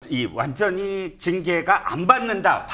이 완전히 징계가 안 받는다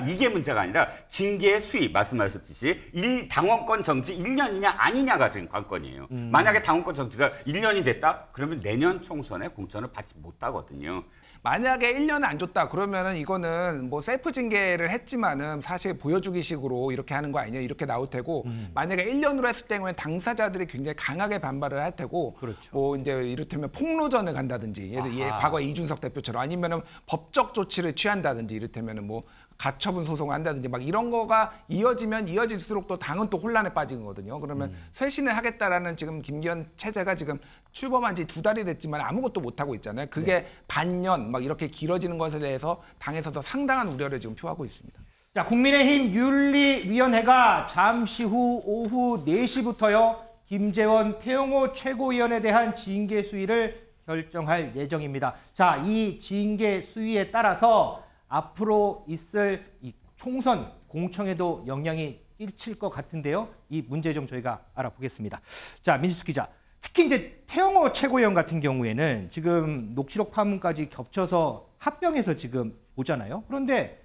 이게 문제가 아니라 징계의 수위 말씀하셨듯이 당원권 정지 1년이냐 아니냐가 지금 관건이에요. 만약에 당원권 정지가 1년이 됐다 그러면 내년 총선에 공천을 받지 못하거든요. 만약에 1년을 안 줬다 그러면은 이거는 뭐 셀프 징계를 했지만은 사실 보여주기식으로 이렇게 하는 거 아니냐 이렇게 나올 테고 만약에 1년으로 했을 경우에는 당사자들이 굉장히 강하게 반발을 할 테고 그렇죠. 뭐 이제 이를테면 폭로전을 간다든지 과거에 이준석 대표처럼 아니면은 법적 조치를 취한다든지 이를테면은 뭐 가처분 소송을 한다든지 막 이런 거가 이어지면 이어질수록 또 당은 또 혼란에 빠진 거거든요. 그러면 쇄신을 하겠다라는 지금 김기현 체제가 지금 출범한 지 2달이 됐지만 아무것도 못 하고 있잖아요. 그게 반년 막 이렇게 길어지는 것에 대해서 당에서도 상당한 우려를 지금 표하고 있습니다. 자, 국민의힘 윤리위원회가 잠시 후 오후 4시부터요. 김재원 태영호 최고위원에 대한 징계 수위를 결정할 예정입니다. 자, 이 징계 수위에 따라서 앞으로 있을 이 총선 공청에도 영향이 끼칠 것 같은데요. 이 문제 좀 저희가 알아보겠습니다. 자, 민수숙 기자. 특히 이제 태영호 최고위원 같은 경우에는 지금 녹취록 파문까지 겹쳐서 합병해서 지금 보잖아요. 그런데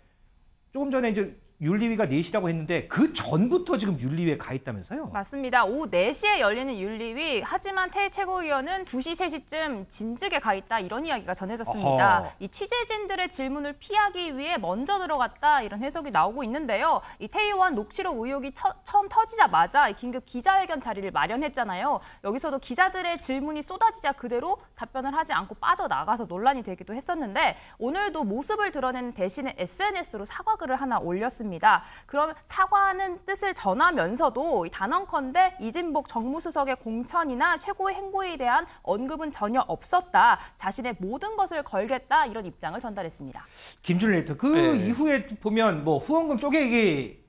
조금 전에 이제 윤리위가 4시라고 했는데 그 전부터 지금 윤리위에 가 있다면서요? 맞습니다. 오후 4시에 열리는 윤리위. 하지만 태 최고위원은 2시, 3시쯤 진즉에 가 있다 이런 이야기가 전해졌습니다. 어허. 이 취재진들의 질문을 피하기 위해 먼저 들어갔다 이런 해석이 나오고 있는데요. 이 태 의원 녹취록 의혹이 처음 터지자마자 긴급 기자회견 자리를 마련했잖아요. 여기서도 기자들의 질문이 쏟아지자 그대로 답변을 하지 않고 빠져나가서 논란이 되기도 했었는데 오늘도 모습을 드러내는 대신에 SNS로 사과글을 하나 올렸습니다. 그럼 사과하는 뜻을 전하면서도 단언컨대 이진복 정무수석의 공천이나 최고의 행보에 대한 언급은 전혀 없었다. 자신의 모든 것을 걸겠다 이런 입장을 전달했습니다. 김준일 에디터, 그 이후에 보면 뭐 후원금 쪼개기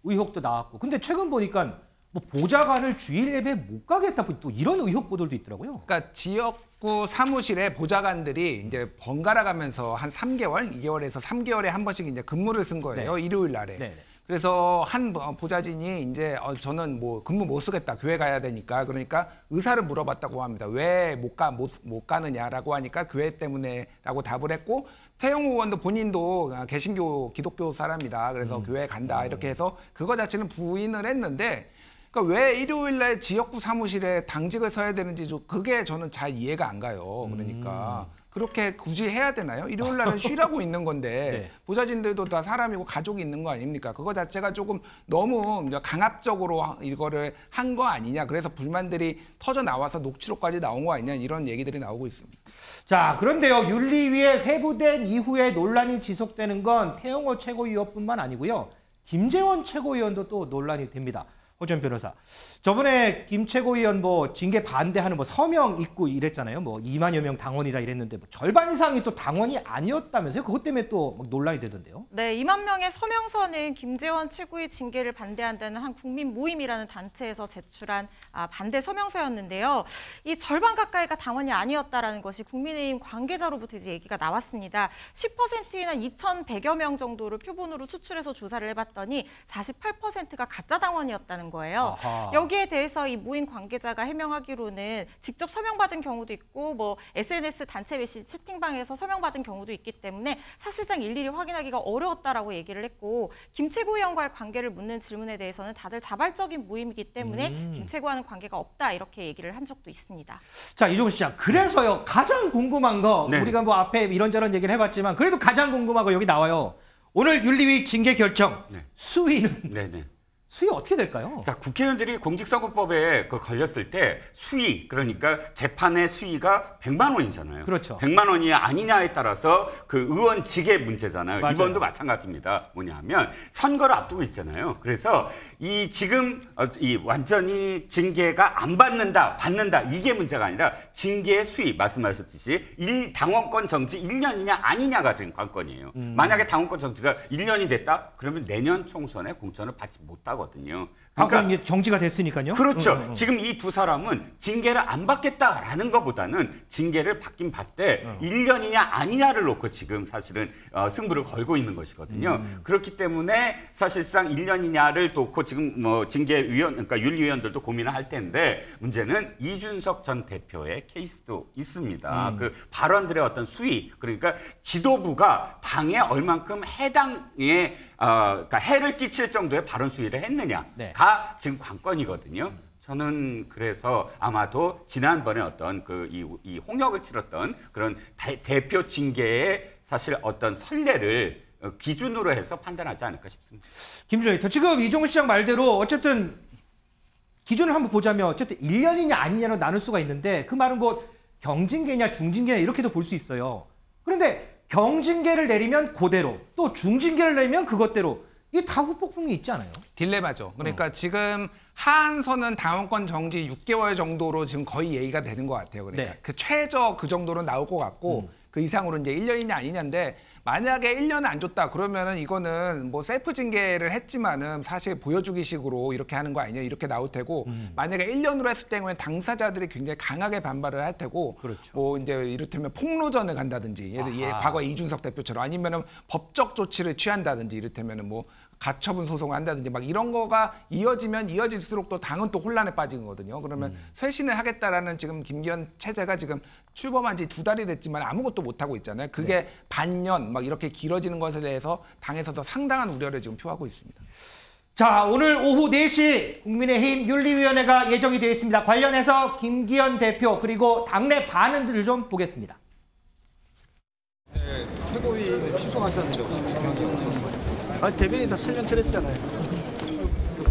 의혹도 나왔고 근데 최근 보니까 뭐 보좌관을 주일 예배 못 가겠다 또 이런 의혹 보도도 있더라고요. 그러니까 지역구 사무실에 보좌관들이 이제 번갈아 가면서 한 3개월, 2개월에서 3개월에 한 번씩 이제 근무를 쓴 거예요. 네. 일요일 날에. 네. 그래서 한 보좌진이 이제 저는 뭐 근무 못 쓰겠다. 교회 가야 되니까. 그러니까 의사를 물어봤다고 합니다. 왜 못 가느냐라고 하니까 교회 때문에라고 답을 했고 태영호 의원도 본인도 개신교 기독교 사람이다. 그래서 교회 간다. 이렇게 해서 그거 자체는 부인을 했는데 그러니까 왜 일요일 날 지역구 사무실에 당직을 서야 되는지 그게 저는 잘 이해가 안 가요. 그러니까 그렇게 굳이 해야 되나요? 일요일 날은 쉬라고 있는 건데 네. 보좌진들도 다 사람이고 가족이 있는 거 아닙니까? 그거 자체가 조금 너무 강압적으로 이거를 한 거 아니냐. 그래서 불만들이 터져 나와서 녹취록까지 나온 거 아니냐. 이런 얘기들이 나오고 있습니다. 자, 그런데요. 윤리위에 회부된 이후에 논란이 지속되는 건 태영호 최고위원뿐만 아니고요. 김재원 최고위원도 또 논란이 됩니다. 허준 변호사. 저번에 김 최고위원 뭐 징계 반대하는 뭐 서명 있고 이랬잖아요. 뭐 2만여 명 당원이다 이랬는데 뭐 절반 이상이 또 당원이 아니었다면서요. 그것 때문에 또 막 논란이 되던데요. 네, 2만 명의 서명서는 김재원 최고위 징계를 반대한다는 한 국민 모임이라는 단체에서 제출한 반대 서명서였는데요. 이 절반 가까이가 당원이 아니었다라는 것이 국민의힘 관계자로부터 이제 얘기가 나왔습니다. 10%나 2,100여 명 정도를 표본으로 추출해서 조사를 해봤더니 48%가 가짜 당원이었다는 거예요. 아하. 여기에 대해서 이 모임 관계자가 해명하기로는 직접 서명받은 경우도 있고 뭐 SNS 단체 메시지 채팅방에서 서명받은 경우도 있기 때문에 사실상 일일이 확인하기가 어려웠다라고 얘기를 했고 김 최고위원과의 관계를 묻는 질문에 대해서는 다들 자발적인 모임이기 때문에 김 최고와는 관계가 없다 이렇게 얘기를 한 적도 있습니다. 자, 이종훈 시장. 그래서요. 가장 궁금한 거 네. 우리가 뭐 앞에 이런저런 얘기를 해봤지만 그래도 가장 궁금한 거 여기 나와요. 오늘 윤리위 징계 결정. 네. 수위는 네네. 수위 어떻게 될까요? 자, 국회의원들이 공직선거법에 걸렸을 때 수위, 그러니까 재판의 수위가 100만 원이잖아요. 그렇죠. 100만 원이 아니냐에 따라서 그 의원직의 문제잖아요. 맞아요. 이번도 마찬가지입니다. 뭐냐면 선거를 앞두고 있잖아요. 그래서 이 지금 이 완전히 징계가 안 받는다 이게 문제가 아니라 징계의 수위 말씀하셨듯이 당원권 정지 1년이냐 아니냐가 지금 관건이에요. 만약에 당원권 정지가 1년이 됐다 그러면 내년 총선에 공천을 받지 못하거든요. 그러니까 이제 정지가 됐으니까요. 그렇죠. 지금 이 두 사람은 징계를 안 받겠다라는 것보다는 징계를 받긴 받되 1년이냐 아니냐를 놓고 지금 사실은 승부를 걸고 있는 것이거든요. 그렇기 때문에 사실상 1년이냐를 놓고 지금 뭐 징계위원, 그러니까 윤리위원들도 고민을 할 텐데 문제는 이준석 전 대표의 케이스도 있습니다. 그 발언들의 어떤 수위, 그러니까 지도부가 당에 얼만큼 해당에 그러니까 해를 끼칠 정도의 발언 수위를 했느냐가 네. 지금 관건이거든요. 저는 그래서 아마도 지난번에 어떤 이 홍역을 치렀던 그런 대표 징계의 사실 어떤 선례를 기준으로 해서 판단하지 않을까 싶습니다. 김준호 에디터, 지금 이종훈 시장 말대로 어쨌든 기준을 한번 보자면 어쨌든 1년이냐 아니냐로 나눌 수가 있는데 그 말은 곧 경징계냐 중징계냐 이렇게도 볼 수 있어요. 그런데 경징계를 내리면 그대로, 또 중징계를 내리면 그것대로, 이게 다 후폭풍이 있지 않아요? 딜레마죠. 그러니까 지금 하한선은 당원권 정지 6개월 정도로 지금 거의 얘기가 되는 것 같아요. 그러니까 네. 그 최저 그 정도로 나올 것 같고 그 이상으로 이제 1년이냐 아니냐인데, 만약에 1년을 안 줬다 그러면은 이거는 뭐 셀프 징계를 했지만은 사실 보여주기식으로 이렇게 하는 거 아니냐 이렇게 나올 테고, 만약에 1년으로 했을 때는 당사자들이 굉장히 강하게 반발을 할 테고, 그렇죠. 뭐 이제 이를테면 폭로전을 간다든지, 과거 이준석 대표처럼, 아니면은 법적 조치를 취한다든지, 이를테면은 뭐 가처분 소송을 한다든지 막 이런 거가 이어지면 이어질수록 또 당은 또 혼란에 빠진 거거든요. 그러면 쇄신을 하겠다라는 지금 김기현 체제가 지금 출범한 지 2달이 됐지만 아무것도 못 하고 있잖아요. 그게 네. 반년 막 이렇게 길어지는 것에 대해서 당에서도 상당한 우려를 지금 표하고 있습니다. 자, 오늘 오후 4시 국민의힘 윤리위원회가 예정이 되어 있습니다. 관련해서 김기현 대표 그리고 당내 반응들을 좀 보겠습니다. 네, 최고위는 취소하셨는데 혹시 변경이 없는 건지? 대변인 다 설명드렸잖아요.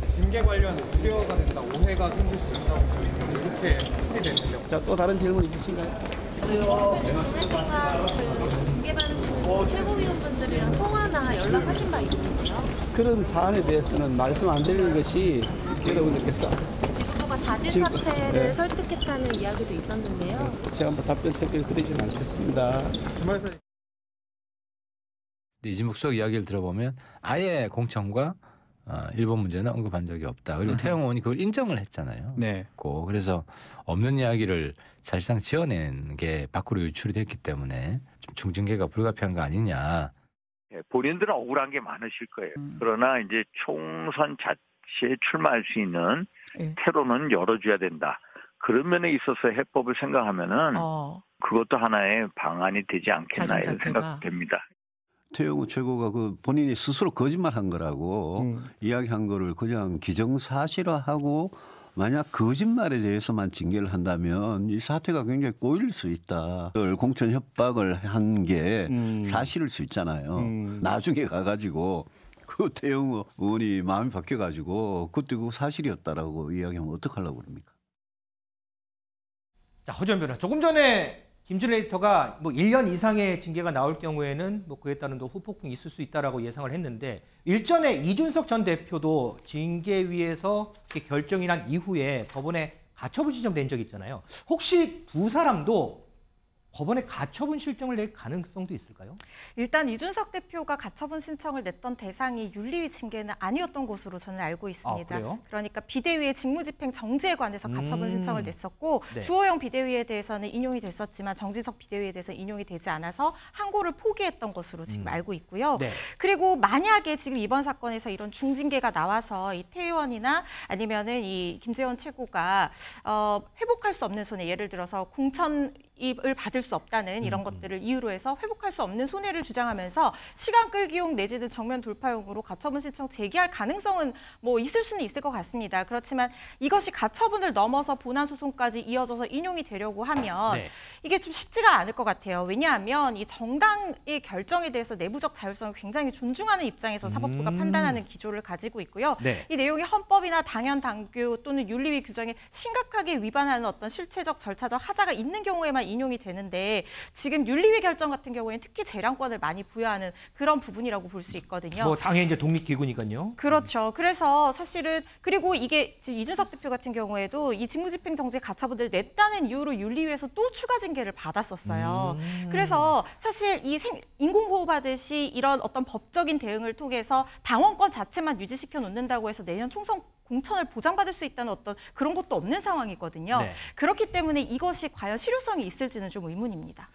징계 관련 우려가 된다, 오해가 생길 수 있다고 이렇게 풀이됐는데. 자, 또 다른 질문 있으신가요? 징계받으신 최고위원분들이랑 통화나 연락하신 바 있는지요? 그런 사안에 대해서는 말씀 안 드리는 것이 여러분들께서 지도부가 자진 사퇴를 네. 설득했다는 이야기도 있었는데요. 제가 뭐 답변 택배를 드리지는 않겠습니다. 이진묵 수석 이야기를 들어보면 아예 공천과 일본 문제는 언급한 적이 없다. 그리고 태영 의원이 그걸 인정을 했잖아요. 네. 그래서 없는 이야기를 사실상 지어낸 게 밖으로 유출이 됐기 때문에 좀 중징계가 불가피한 거 아니냐. 본인들은 억울한 게 많으실 거예요. 그러나 이제 총선 자체에 출마할 수 있는 퇴로는 열어줘야 된다. 그런 면에 있어서 해법을 생각하면은 그것도 하나의 방안이 되지 않겠나 이런 생각됩니다. 태영호 최고가 그 본인이 스스로 거짓말한 거라고 이야기한 거를 그냥 기정사실화하고 만약 거짓말에 대해서만 징계를 한다면 이 사태가 굉장히 꼬일 수 있다. 공천 협박을 한 게 사실일 수 있잖아요. 나중에 가가지고 그 태영호 의원이 마음이 바뀌어가지고 그때 그거 사실이었다라고 이야기하면 어떡하려고 그럽니까? 자, 허지원 변호사, 조금 전에 김준호 에디터가 뭐 1년 이상의 징계가 나올 경우에는 뭐 그에 따른 또 후폭풍이 있을 수 있다라고 예상을 했는데, 일전에 이준석 전 대표도 징계위에서 결정이 난 이후에 법원에 가처분 신청된 적이 있잖아요. 혹시 두 사람도 법원에 가처분 신청을 낼 가능성도 있을까요? 일단 이준석 대표가 가처분 신청을 냈던 대상이 윤리위 징계는 아니었던 것으로 저는 알고 있습니다. 그래요? 그러니까 비대위의 직무집행 정지에 관해서 가처분 신청을 냈었고 네. 주호영 비대위에 대해서는 인용이 됐었지만 정진석 비대위에 대해서는 인용이 되지 않아서 항고를 포기했던 것으로 지금 알고 있고요. 네. 그리고 만약에 지금 이번 사건에서 이런 중징계가 나와서 이 태 의원이나 아니면은 이 김재원 최고가 회복할 수 없는 손해, 예를 들어서 공천을 받을 수 없다는 이런 것들을 이유로 해서 회복할 수 없는 손해를 주장하면서 시간 끌기용 내지는 정면 돌파용으로 가처분 신청 제기할 가능성은 뭐 있을 수는 있을 것 같습니다. 그렇지만 이것이 가처분을 넘어서 본안 소송까지 이어져서 인용이 되려고 하면 네. 이게 좀 쉽지가 않을 것 같아요. 왜냐하면 이 정당의 결정에 대해서 내부적 자율성을 굉장히 존중하는 입장에서 사법부가 판단하는 기조를 가지고 있고요. 네. 이 내용이 헌법이나 당연 당규 또는 윤리위 규정에 심각하게 위반하는 어떤 실체적 절차적 하자가 있는 경우에만 인용이 되는데, 지금 윤리위 결정 같은 경우에는 특히 재량권을 많이 부여하는 그런 부분이라고 볼 수 있거든요. 뭐 당연히 이제 독립기구니까요. 그렇죠. 그래서 사실은 그리고 이게 지금 이준석 대표 같은 경우에도 이 직무집행정지 가처분을 냈다는 이유로 윤리위에서 또 추가 징계를 받았었어요. 그래서 사실 이 인공호흡하듯이 이런 어떤 법적인 대응을 통해서 당원권 자체만 유지시켜 놓는다고 해서 내년 총선 공천을 보장받을 수 있다는 어떤 그런 것도 없는 상황이거든요. 네. 그렇기 때문에 이것이 과연 실효성이 있을지는 좀 의문입니다.